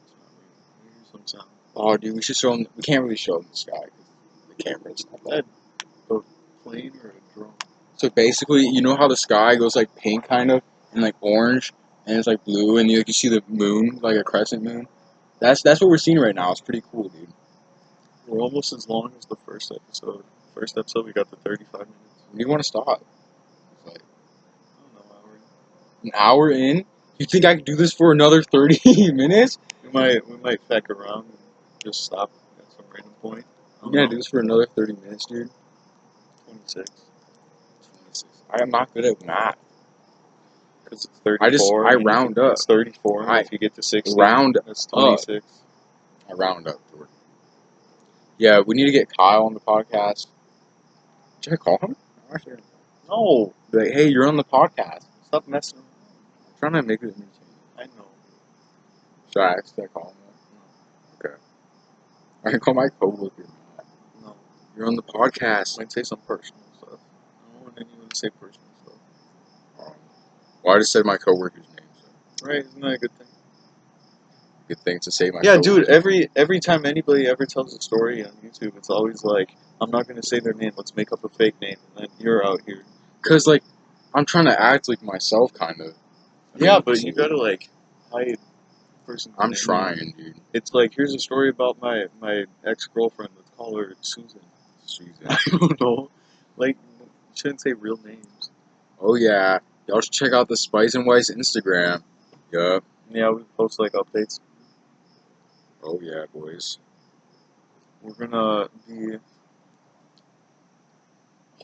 It's not raining. I hear some sound. Oh, dude, we should show them. We can't really show them the sky because the camera's not that. A plane or a drone? So basically, you know how the sky goes like pink kind of and like orange and it's like blue and you see the moon like a crescent moon. That's what we're seeing right now. It's pretty cool, dude. We're almost as long as the first episode. First episode, we got to 35 minutes. When do you want to stop? It's like I don't know, Howard. an hour in. You think I could do this for another 30 minutes? We might feck around and just stop at some random point. I'm gonna do this for another 30 minutes, dude. 26. 26. I am not good at math. Because it's 34. I round up. It's 34. I If you get to 60, round that's 26. I round up, Jordan. Yeah, we need to get Kyle on the podcast. Should I call him? No. Be like, hey, you're on the podcast. Stop messing around. I'm trying to make it entertaining. I know. Should I call him? Okay. I can call my coworker. No. You're on the podcast. Might say some personal stuff. I don't want anyone to say personal stuff. Well, I just said my coworker's name. So. Right? Isn't that a good thing? Good thing to say my Yeah, coworker's dude. name. Every time anybody ever tells a story on YouTube, it's always like, I'm not gonna say their name. Let's make up a fake name, and then you're out here. Cause like, I'm trying to act like myself, kind of. Yeah, but you gotta like hide the person's I'm name. trying, dude. It's like, here's a story about my ex-girlfriend. Let's call her Susan. I don't know. Like, you shouldn't say real names. Oh yeah, y'all should check out the Spice and Weiss Instagram. Yup. Yeah, we post like updates. Oh yeah, boys. We're gonna be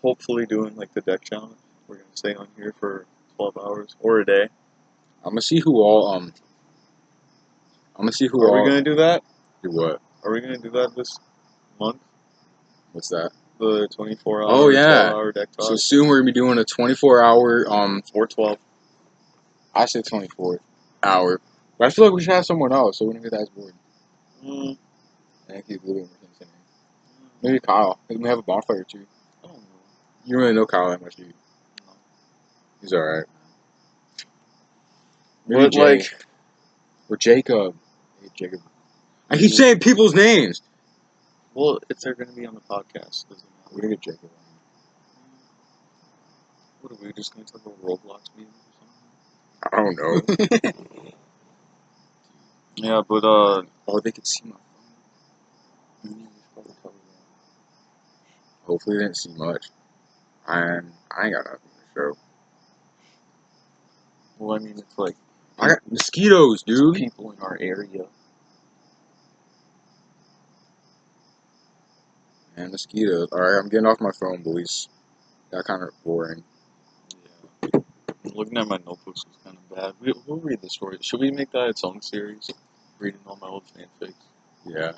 hopefully doing like the deck challenge. We're gonna stay on here for 12 hours or a day. I'm gonna see who all Are we gonna do that? do what? Are we gonna do that this month? What's that? The 24-hour, Oh yeah. 12-hour deck talk. So soon we're gonna be doing a 24-hour or 12. I say 24-hour. But I feel like we should have someone else so we don't get as bored. Mm, And keep living with maybe Kyle. Maybe we have a bonfire too. I don't know. You don't really know Kyle that much, do you? No. He's alright. Maybe But Jay. like, Or Jacob. Hey, Jacob. I keep saying people's names. well, if they're gonna be on the podcast, doesn't matter. We're gonna get Jacob on. What are we just gonna talk about Roblox memes or something? I don't know. Yeah, but Oh, they could see my phone. Hopefully they didn't see much. And I ain't got nothing to show. well, I mean, it's like I got mosquitoes, dude. people in our area. And mosquitoes. Alright, I'm getting off my phone, boys. Got kind of boring. Yeah. Looking at my notebooks was kind of bad. We'll read the story. Should we make that its own series? Reading all my old fanfics. Yeah.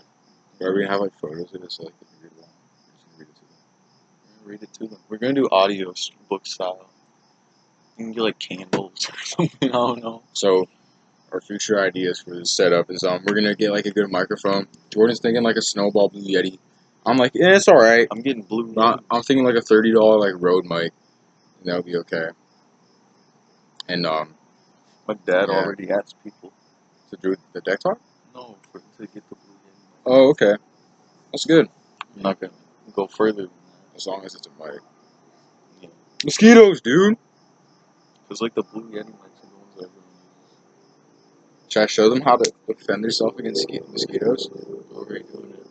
Are we gonna have like photos of this, like if you read along? We're just gonna read it to them. Read it to them. We're gonna do audio book style. You can get like candles or something. I don't know. So our future ideas for this setup is we're gonna get like a good microphone. Jordan's thinking like a Snowball Blue Yeti. I'm like, yeah, it's alright. I'm getting blue. I'm thinking like a $30 like Rode mic. And that'll be okay. And My dad yeah. already asked people. To do the deck talk? No, to get the blue Yeti. Oh, okay. That's good. I'm not gonna go further than that. As long as it's a mic. Yeah. Mosquitoes, dude! Cause like the blue Yeti mics are the ones that everyone uses. Should I show them how to defend yourself against mosquitoes? Already doing it.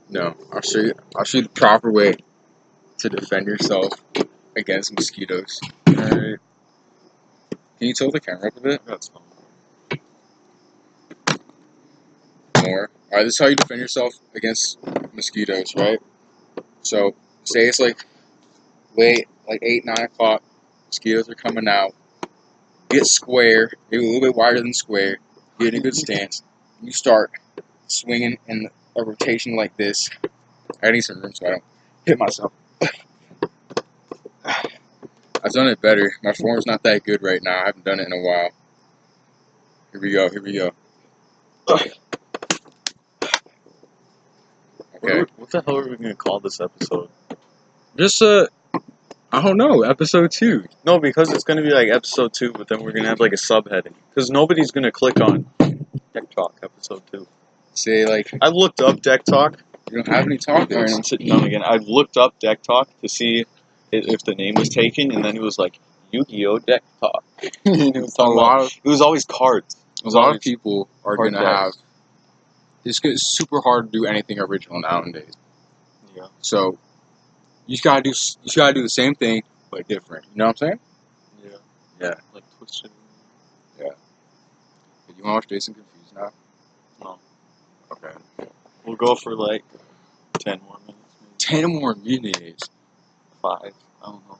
No. I'll show you the proper way to defend yourself against mosquitoes. Alright. Can you tilt the camera up a bit? I got some. More. Alright, this is how you defend yourself against mosquitoes, right? So, say it's like late, like 8, 9 o'clock, mosquitoes are coming out. Get square, maybe a little bit wider than square, get in a good stance. You start swinging in a rotation like this. I need some room so I don't hit myself. I've done it better. My form's not that good right now. I haven't done it in a while. Here we go, here we go. Okay. What the hell are we gonna call this episode? Just, I don't know, episode 2. No, because it's gonna be like episode 2, but then we're gonna have like a subheading. Because nobody's gonna click on Deck Talk episode 2. Say, like, I've looked up Deck Talk. you don't have any topics. Alright, I'm sitting down again. I've looked up Deck Talk to see if the name was taken, and then it was like Yu-Gi-Oh! Deck Talk. And it was talking about, it was always cards. A lot of people are card gonna have. decks. It's super hard to do anything original nowadays. Yeah. So you just gotta do the same thing but different. You know what I'm saying? Yeah. Yeah. Like Twisted. Yeah. Do you wanna watch Jason Confused now? No. Okay. We'll go for like 10 more minutes. Maybe. 10 more minutes. 5. I don't know.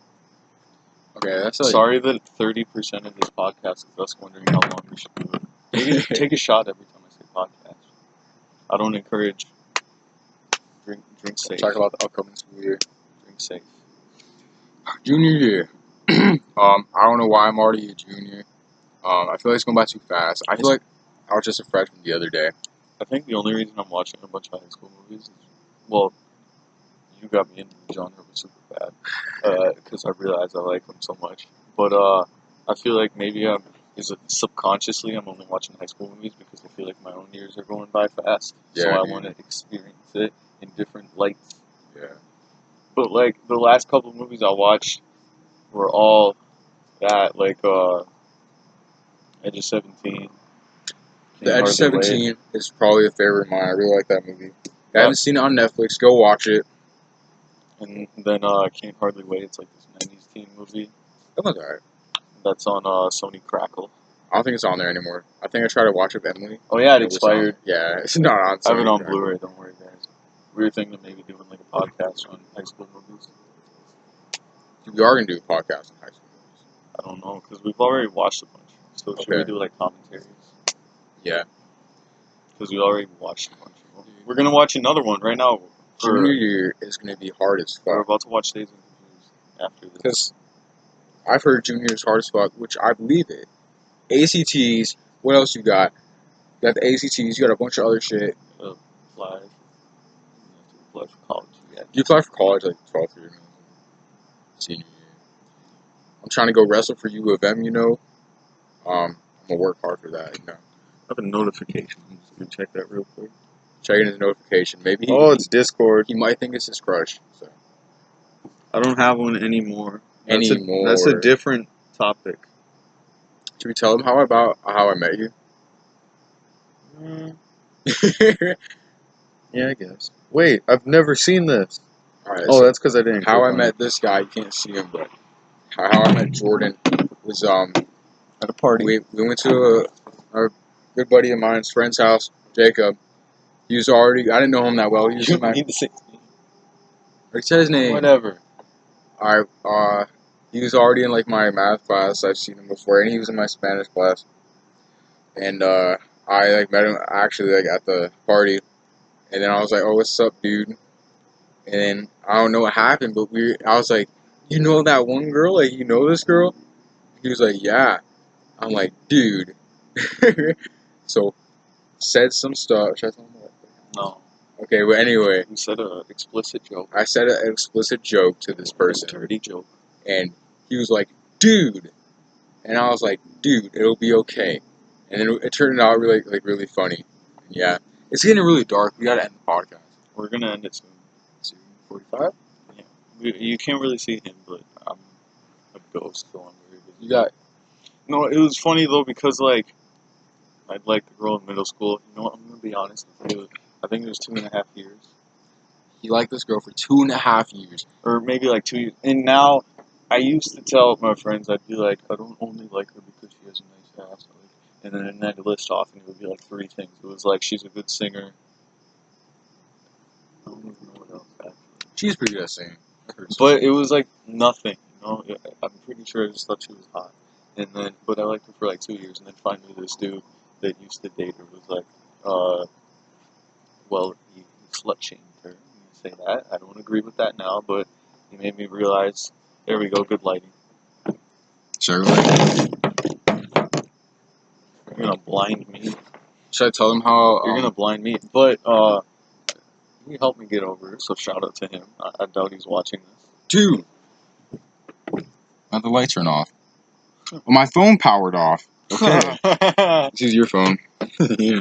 Okay, that's like. Sorry that 30% of this podcast is us wondering how long we should do it. Take a shot every time I say podcast. I don't encourage drink safe. Talk about the upcoming school year. Drink safe. Junior year. I don't know why I'm already a junior. I feel like it's going by too fast. I feel like I was just a freshman the other day. I think the only reason I'm watching a bunch of high school movies is, well, you got me into the genre was super bad because I realized I like them so much. But I feel like maybe subconsciously I'm only watching high school movies because I feel like my own years are going by fast. Yeah, so I dude. want to experience it in different lights. Yeah. But like the last couple of movies I watched were all that, like Edge of 17, The Can't Edge of Hardly Wait. 17 is probably a favorite of mine. I really like that movie. I Yep. haven't seen it on Netflix. Go watch it. And then Can't Hardly Wait. It's like this 90s teen movie That one's alright. that's on Sony Crackle. I don't think it's on there anymore. I think I tried to watch it with Emily. Oh yeah, it was on- expired. yeah, it's not on. I have it Sony on Crackle. Blu-ray. Don't worry, guys. We were thinking of maybe doing like a podcast on high school movies. We are gonna do a podcast on high school movies. I don't know because we've already watched a bunch. So should we Okay. do like commentaries? Yeah. Because we already watched a bunch of them. We're gonna watch another one right now. Junior year is gonna be hard as We're fuck. about to watch Days and Confused after this. Because I've heard junior is hard as fuck, which I believe it. ACTs. What else you got? You got the ACTs. You got a bunch of other shit. Apply. Apply for college. Yeah. You apply for college like 12th year, senior year. I'm trying to go wrestle for U of M. You know. I'm gonna work hard for that. You know. I have a notification. I'm just gonna check that real quick. Checking his notification. Maybe he, Oh, it's Discord. he might think it's his crush. So. I don't have one anymore. That's Anymore. a different topic. Should we tell him how I met you? Yeah, I guess. Wait, I've never seen this. Alright, Oh, so that's because I didn't. how click I on met it. this guy, you can't see him, but how I met Jordan was At a party. we went to a good buddy of mine's friend's house, Jacob. He was already, I didn't know him that well. He was You in my, need to say I said his name. whatever. He was already in like my math class. I've seen him before, and he was in my Spanish class. And I like met him actually like at the party, and then I was like, "Oh, what's up, dude?" And then I don't know what happened, but I was like, "You know that one girl? Like, you know this girl?" He was like, "Yeah." I'm like, "Dude." So said some stuff. Should I tell him what? No. Okay, but anyway, You said an explicit joke. I said an explicit joke to this person, Dirty joke. and he was like, "Dude," and I was like, "Dude, it'll be okay." And then it turned out really funny. And yeah, it's getting really dark. We gotta end the podcast. We're gonna end it soon. 45. Yeah. You can't really see him, but I'm a ghost, so I'm very busy. You got No, it was funny though because like I'd like the girl in middle school. You know what? I'm gonna be honest. I think it was 2.5 years, he liked this girl for 2.5 years. or maybe like 2 years. And now, I used to tell my friends, I'd be like, I don't only like her because she has a nice ass. And then I'd list off, and it would be like 3 things. It was like she's a good singer. I don't even know what else actually. She's pretty good at singing. But it was like nothing. You know, I'm pretty sure I just thought she was hot. And then, but I liked her for like 2 years, and then finally this dude that used to date her was like, well, he slut shamed her. I'm gonna say that. I don't agree with that now, but he made me realize. There we go. Good lighting. Sure. You're gonna blind me. Should I tell him how? You're gonna blind me. But he helped me get over it. So shout out to him. I doubt he's watching this. Dude, now the lights turn off. Well, my phone powered off. Okay, this is your phone. Yeah.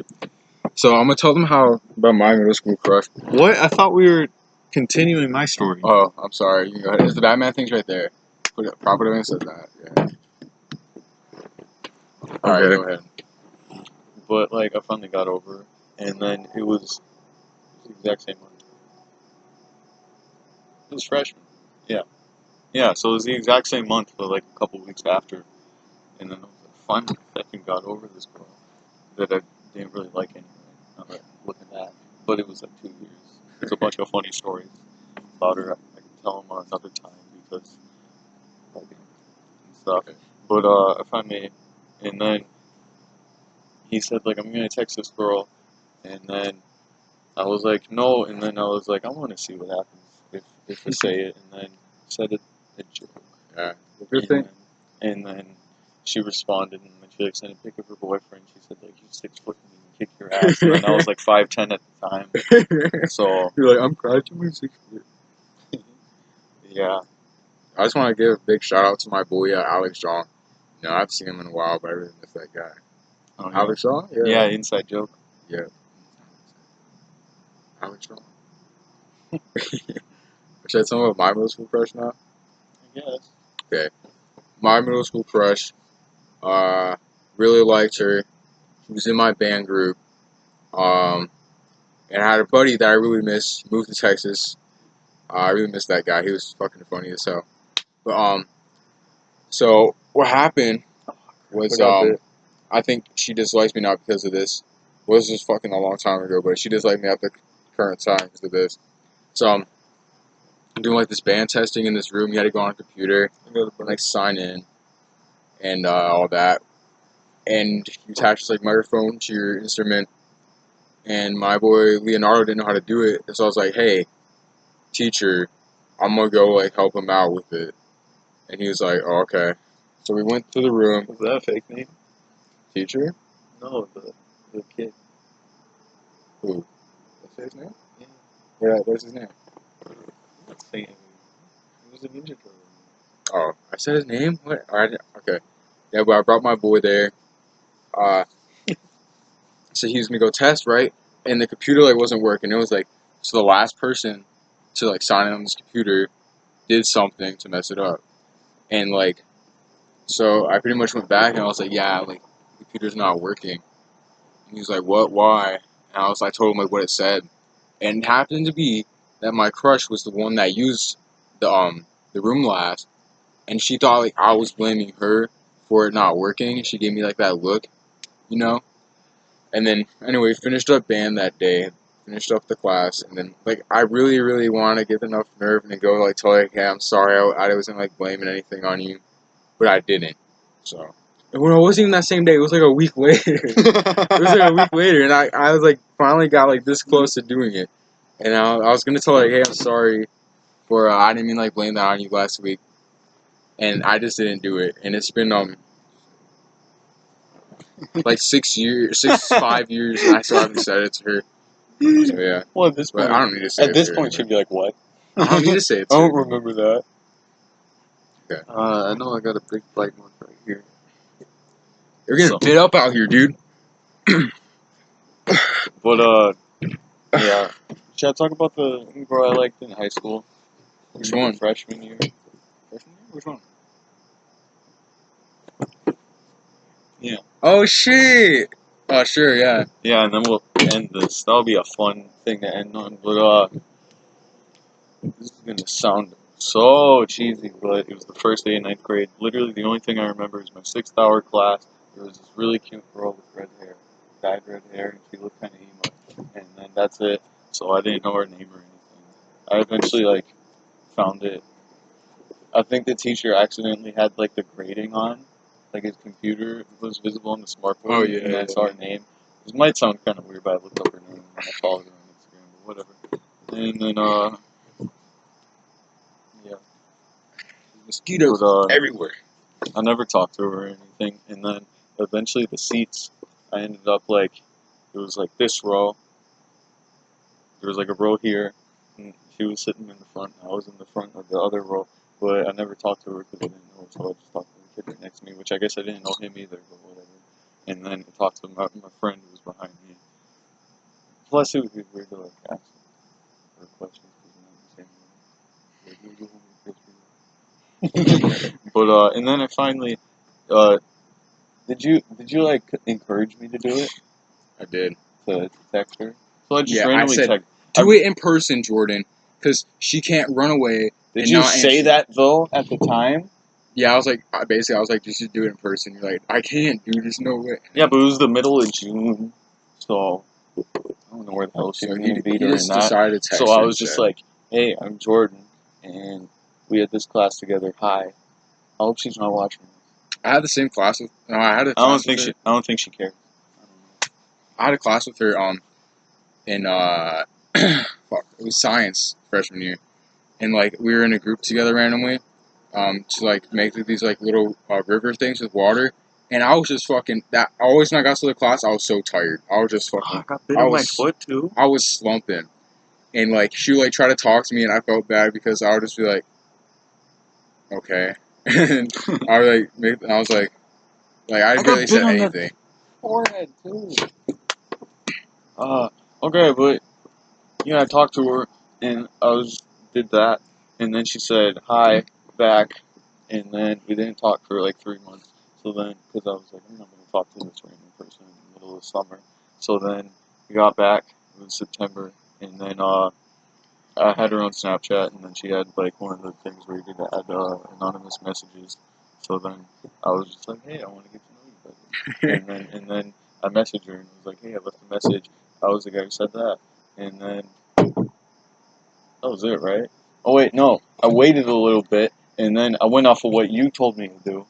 So I'm gonna tell them how about my middle school crush. What? I thought we were continuing my story. Oh, I'm sorry. You can go ahead. It's the Batman thing's right there. Put it proper way says that. Yeah. All right, Okay. go ahead. But like, I finally got over it, and then it was the exact same month. It was freshman. Yeah. Yeah, so it was the exact same month, but like a couple weeks after. And then I was like, finally, I fucking got over this girl that I didn't really like anyway. Now that I'm looking back. But it was like 2 years. There's a bunch of funny stories about her. I can tell them another time because and stuff. But I finally, and then he said, like, I'm going to text this girl. And then I was like, no. And then I was like, I want to see what happens if I say it. And then said a joke. Yeah. Good thing. And then she responded, and then she like sent a pic of her boyfriend. She said like, "He's 6 foot and he can kick your ass." And then I was like 5'10" at the time. So You're like, I'm graduating 6 years. yeah. I just want to give a big shout out to my boy Alex John. You know, I've seen him in a while, but I really miss that guy. Oh, yeah. Alex John? Yeah, inside joke. Yeah. Alex John. Should I tell them about my middle school crush now? I guess. Okay. My middle school crush, really liked her. She was in my band group. And I had a buddy that I really miss. He moved to Texas. I really miss that guy. He was fucking funny as hell. But so what happened was I think she dislikes me not because of this. Well, this was fucking a long time ago, but she disliked me at the current time because of this. So I'm doing like this band testing in this room. You had to go on a computer and like sign in and all that. And you attach like microphone to your instrument. And my boy Leonardo didn't know how to do it, so I was like, "Hey, teacher, I'm gonna go like help him out with it." And he was like, "Oh, okay." So we went to the room. Was that a fake name? Teacher? No, the kid. Who? What's his name? Yeah. Where's his name? Let's see. It was a Ninja Turtle. Oh, I said his name? What? Okay. Yeah, but I brought my boy there. Uh, so he was gonna go test, right? And the computer like wasn't working. It was like, so the last person to like sign in on this computer did something to mess it up. And like, so I pretty much went back and I was like, yeah, like the computer's not working. And he was like, what? Why? And I told him like what it said. And it happened to be that my crush was the one that used the room last, and she thought like I was blaming her for it not working. She gave me like that look, you know. And then anyway, finished up band that day, finished up the class, and then like I really want to get enough nerve and go like tell her, like, hey, I'm sorry, I wasn't like blaming anything on you, but I didn't. So. And well, it wasn't even that same day. It was like a week later. It was like a week later, and I was like finally got like this close to doing it, and I was gonna tell her, like, hey, I'm sorry for I didn't mean like blame that on you last week, and I just didn't do it, and it's been like 5 years, and I still haven't said it to her. So yeah, Well, at this but point, I don't need to say it to her anyway. she'd be like, "What?" I don't need to say it I to don't her. remember that. Okay. I know I got a big black one right here. You're getting bit up out here, dude. But yeah. Should I talk about the girl I liked in high school? Which one? Freshman year. Freshman year? Which one? Yeah. Oh shit. Oh sure, yeah. Yeah, and then we'll end this. That'll be a fun thing to end on. But this is gonna sound so cheesy, but it was the first day of ninth grade. Literally, the only thing I remember is my 6th hour class. There was this really cute girl with red hair, dyed red hair, and she looked kind of emo. And then that's it. So I didn't know her name or anything. I eventually like found it. I think the teacher accidentally had like the grading on, like his computer was visible on the smartboard. Oh, yeah, And I yeah, saw her name. This might sound kind of weird, but I looked up her name and I followed her on Instagram, but whatever. And then yeah. Mosquitoes But, everywhere. I never talked to her or anything. And then eventually the seats, I ended up like, it was like this row. There was like a row here, and she was sitting in the front. And I was in the front of the other row, but I never talked to her because I didn't know her, so I just talked to the kid right next to me, which I guess I didn't know him either, but whatever. And then I talked to my friend who was behind me. Plus, it would be weird to like ask her questions because we're not in the same room. But and then I finally, uh, did you like encourage me to do it? I did. To text her. So I just Yeah, I randomly said, text. do it in person, Jordan, because she can't run away. Did and you not say answer. that though at the time? Yeah, I was like, just do it in person. You're like, I can't, dude. There's no way. Yeah, but it was the middle of June, so I don't know where the hell she So was he gonna be during just that. decided to text So I her was just instead. like, "Hey, I'm Jordan, and we had this class together. Hi. I hope she's not watching this." I had the same class with. No, I had a class with her. I don't think she cares. I had a class with her in fuck, it was science freshman year, and like we were in a group together randomly, to like make these like little river things with water, and I was just fucking that. Always when I got to the class, I was so tired. I was just fucking. I got bit I on my was foot too. I was slumping, and like she would like try to talk to me, and I felt bad because I would just be like, okay, and I was like I I got barely bit said on the anything. forehead too. Okay, but yeah, I talked to her and did that. and then she said hi back, and then we didn't talk for like 3 months. So then, because I was like, I'm not gonna talk to this random person in the middle of summer. So then we got back. It was September, and then I had her on Snapchat, and then she had like one of the things where you could add anonymous messages. So then I was just like, hey, I want to get to know you better. And then I messaged her and was like, hey, I left a message. I was the guy who said that. And then that was it, right? Oh wait, no. I waited a little bit, and then I went off of what you told me to do.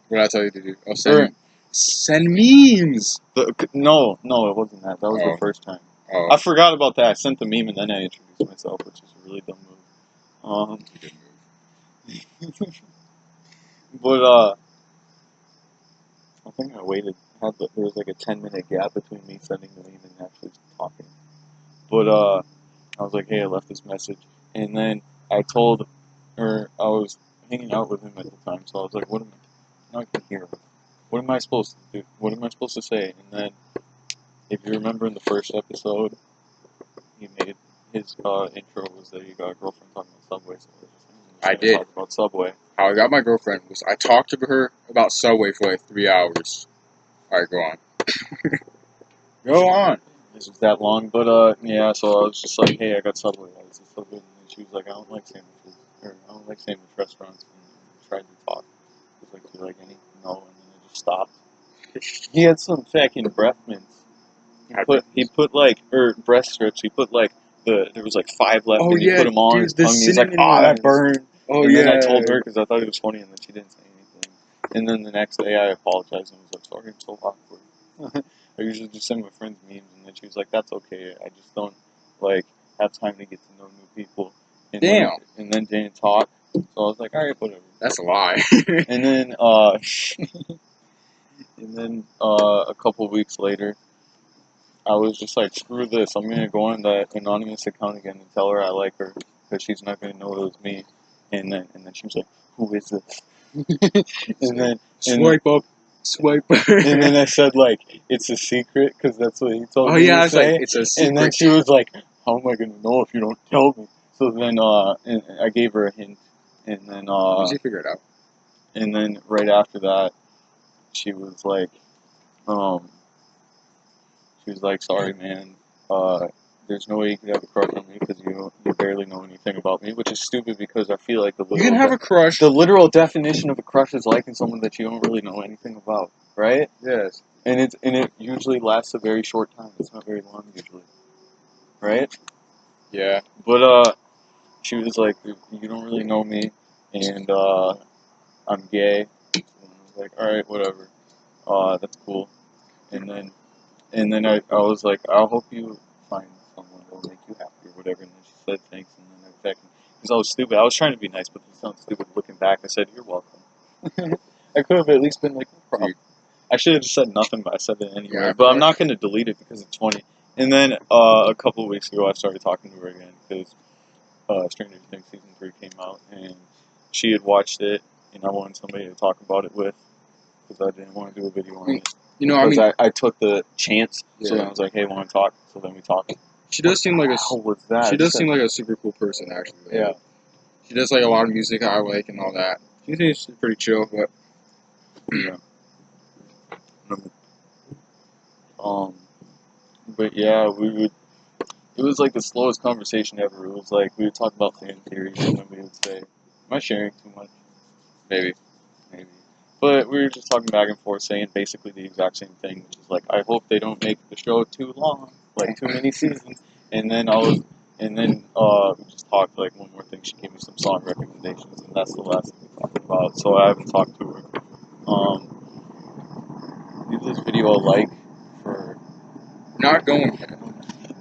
What did I tell you to do? Oh, Or, send memes. no, it wasn't that. That was the Oh, first time. oh, I forgot about that. I sent the meme and then I introduced myself, which is a really dumb move. good move. But I think I waited. There was like a 10-minute gap between me sending the meme and actually talking. But I was like, hey, I left this message, and then I told her I was hanging out with him at the time, so I was like, what am I? Now I can hear him. What am I supposed to do? What am I supposed to say? And then, if you remember in the first episode, he made his intro was that he got a girlfriend talking about Subway. So I did. Talk about Subway. How I got my girlfriend was I talked to her about Subway for like 3 hours. All right, go on. Go on. This was that long, but yeah. So I was just like, hey, I got Subway. This is so good. And then she was like, I don't like sandwiches, or I don't like sandwich restaurants. And I tried to talk. I was like, do you like any? No, and then I just stopped. He had some fucking breath mints. He put like breast strips. He put like there was like 5 left, and he put them all on his tongue. And he's like, that burned. Oh and yeah. then I told her because I thought it was funny, and then she didn't say anything. And then the next day I apologized and was like, sorry, I'm so awkward. I usually just send my friends memes, and then she was like, that's okay. I just don't like have time to get to know new people. And Damn. Then didn't talk. So I was like, all right, whatever. That's a lie. And then a couple weeks later, I was just like, screw this. I'm gonna go on that anonymous account again and tell her I like her because she's not gonna know it was me. And then she was like, who is this? Swipe up, swipe up. And then I said like, it's a secret because that's what he told me I to was say. like, it's a secret. And then she was like, how am I gonna know if you don't tell me? So then and I gave her a hint, and then She figure it out. and then right after that, she was like, um. She was like, sorry, man. There's no way you could have a crush on me because you barely know anything about me, which is stupid because I feel like You can have a crush. the literal definition of a crush is liking someone that you don't really know anything about, right? Yes. And it usually lasts a very short time. It's not very long usually, right? Yeah. But she was like, you don't really know me, and I'm gay. And I was like, all right, whatever. That's cool. And then I was like, I hope you find someone that will make you happy or whatever. And then she said thanks. And then I fucking, because I was stupid. I was trying to be nice, but it sounds stupid looking back. I said, you're welcome. I could have at least been like, no problem. I should have just said nothing, but I said it anyway. Yeah, but I'm not going to delete it because it's funny. And then a couple of weeks ago, I started talking to her again because Stranger Things season 3 came out, and she had watched it, and I wanted somebody to talk about it with because I didn't want to do a video on it. Because I took the chance, so then I was like, hey, want to talk? So then we talked. She does seem like How was that? She does seem like a super cool person, actually. Yeah. She does like a lot of music I like and all that. She seems pretty chill, but Yeah. But yeah, we would. It was like the slowest conversation ever. It was like we would talk about fan theories, and then we would say, "Am I sharing too much?" maybe. But we were just talking back and forth, saying basically the exact same thing, which is like, I hope they don't make the show too long, like too many seasons. And then we just talked like one more thing. She gave me some song recommendations, and that's the last thing we talked about. So I haven't talked to her. Leave this video a like for. Not going there.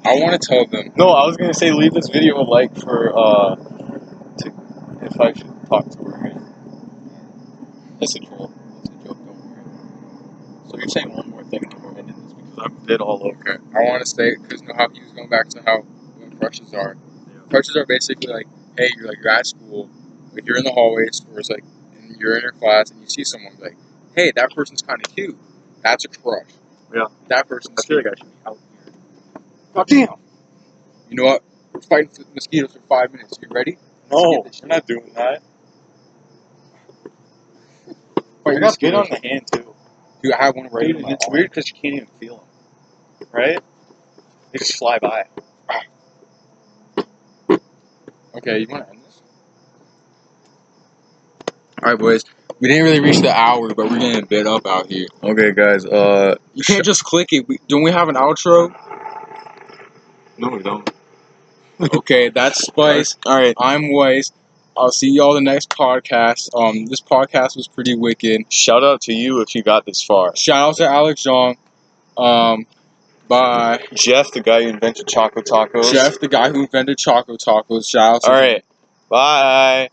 I want to tell them. No, I was gonna say leave this video a like for if I should talk to her again. It's a troll. It's a joke. Don't worry. So you're saying one more thing, and then we're ending this because I'm dead all over. Okay. I want to say because you know how he was going back to how what crushes are. Yeah. Crushes are basically like, hey, you're at school, like you're in the hallways, or it's like you're in your class and you see someone like, hey, that person's kind of cute. That's a crush. Yeah. That person's. I feel like I should be out here. God damn. You know what? We're fighting for mosquitoes for 5 minutes. You ready? No, this shit. we're not doing that. Wait, I got bit on the hand too. Dude, I have one right Dude, in and my it's arm. weird because you can't even feel them, right? They just fly by. Okay, you want to end this? Alright, boys. We didn't really reach the hour, but we're getting a bit up out here. Okay, guys. You can't just click it. Don't we have an outro? No, we don't. Okay, that's Spice. All right. I'm Weiss. I'll see y'all the next podcast. This podcast was pretty wicked. Shout out to you if you got this far. Shout out to Alex Zhang. Bye. Jeff, the guy who invented Choco Tacos. Jeff, the guy who invented Choco Tacos. Shout out to All him. right. Bye.